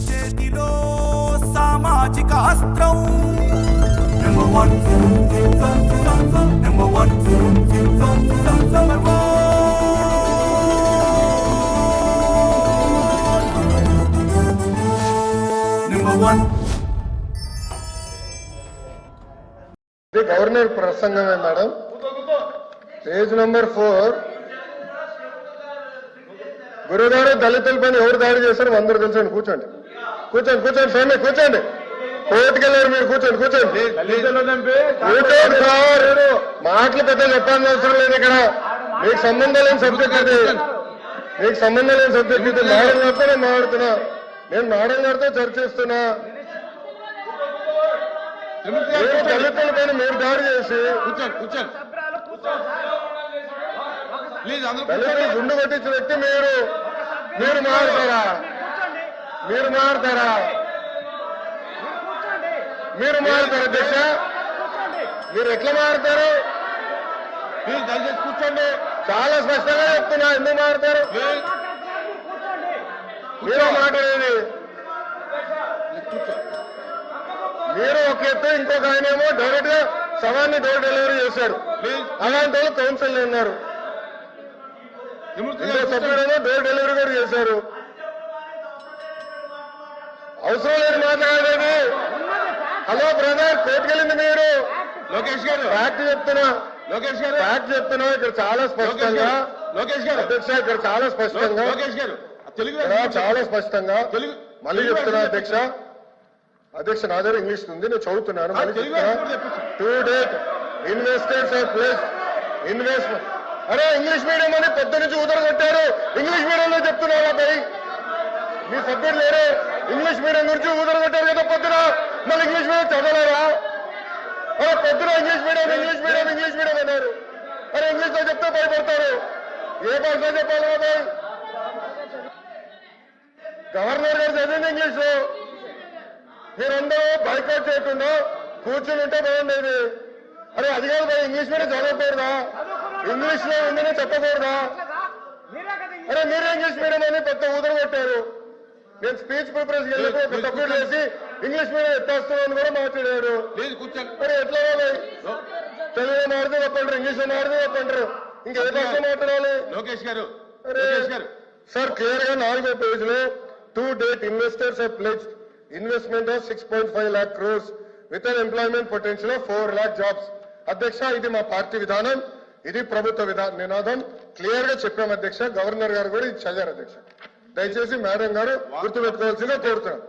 చేతిలో సామాజిక అస్త్రం number one number one number one ఇది గవర్నర్ ప్రసంగమే మేడం. Page number 4. గురుగారు దళితులపైన ఎవరు దాడి చేశారు అందరూ తెలుసండి. కూర్చోండి కూర్చోండి కూర్చోండి స్వామి కూర్చోండి. కోర్టుకెళ్ళారు మీరు కూర్చోండి కూర్చోండి. కూర్చోండి సార్. మాటలు పెద్ద చెప్పాల్సిన అవసరం లేదు ఇక్కడ. మీకు సంబంధం లేని సబ్జెక్ట్ ఇది. మీకు సంబంధం లేని సబ్జెక్ట్ ఇది. మేడం గారితో నేను మాట్లాడుతున్నా. నేను మేడం గారితో చర్చిస్తున్నా. దళితుల పైన మీరు దాడి చేసి దళితులు గుండు కొట్టించిన వ్యక్తి మీరు మీరు మారుతారా? మీరు మారుతారా? మీరు మారుతారు అధ్యక్ష? మీరు ఎట్లా మారుతారు? కూర్చోండి. చాలా స్పష్టంగా చెప్తున్నా. ఎందుకు మారుతారు? మీరే మాట్లాడేది. మీరు ఒక ఎత్తు, ఇంకొక ఆయనేమో డైరెక్ట్ గా సవాన్ని డోర్ డెలివరీ చేశారు. అలాంటి వాళ్ళు కౌన్సిల్ ఉన్నారు. ఇంకో సభ్యుడేమో డోర్ డెలివరీ కూడా చేశారు. అవసరం లేదు మాట్లాడేది. హలో బ్రదర్, కోర్టుకెళ్ళింది మీరు. లోకేష్ గారు ఫ్యాక్ట్ చెప్తున్నా. లోకేష్ గారు ఫ్యాక్ట్ చెప్తున్నా. ఇక్కడ చాలా స్పష్టంగా లోకేష్ గారు అధ్యక్ష, ఇక్కడ చాలా స్పష్టంగా లోకేష్ గారు చాలా స్పష్టంగా మళ్ళీ చెప్తున్నా అధ్యక్ష. అధ్యక్ష నా దగ్గర ఇంగ్లీష్ ఉంది, నేను చదువుతున్నాను. మళ్ళీ చెప్తున్నా. To date investors of place investment. అరే ఇంగ్లీష్ మీడియం అని పొద్దు నుంచి కొట్టారు. ఇంగ్లీష్ మీడియంలో చెప్తున్నారా పై మీ సబ్జెక్ట్ లేరు? ఇంగ్లీష్ మీడియం గురించి కొట్టారు కదా పొద్దున. మళ్ళీ ఇంగ్లీష్ మీడియం చదవలేరా? అరే పొద్దున English medium English medium English medium అన్నారు. అరే ఇంగ్లీష్ లో చెప్తే భయపడతారు. ఏ భాషలో చెప్పాలి బాబాయ్? గవర్నర్ గారు చదివింది ఇంగ్లీష్ లో. మీరందరూ బైకాట్ చేయకుండా కూర్చుని ఉంటే బాగుండేది. అరే అది కాదు బాయ్, ఇంగ్లీష్ మీడియం చదవకూడదా? ఇంగ్లీష్ లో ఉందని చెప్పకూడదా? అరే మీరే ఇంగ్లీష్ మీడియం అని పెద్ద కొట్టారు. నేను స్పీచ్ ప్రిపరేషన్ వెళ్ళినప్పుడు ఒక సబ్జెక్ట్ వేసి ఇంగ్లీష్ మీడియం ఎత్తేస్తామని కూడా మాట్లాడారు. మరి ఎట్లా తెలుగులో మాడితే చెప్పంటారు, ఇంగ్లీష్ లో మాడితే చెప్పంటారు. ఇంకే భాష మాట్లాడాలి? లోకేష్ గారు సార్ క్లియర్ గా 4వ పేజ్ లో to date investors of ప్లెజ్ investment of 6.5 lakh crores with an employment potential of 4 lakh jobs. అధ్యక్ష ఇది మా పార్టీ విధానం, ఇది ప్రభుత్వ నినాదం. క్లియర్ గా చెప్పాం అధ్యక్ష. గవర్నర్ గారు కూడా ఇది చదివారు అధ్యక్ష. దయచేసి మేడం గారు గుర్తుపెట్టుకోవాల్సిందిగా కోరుతున్నాం.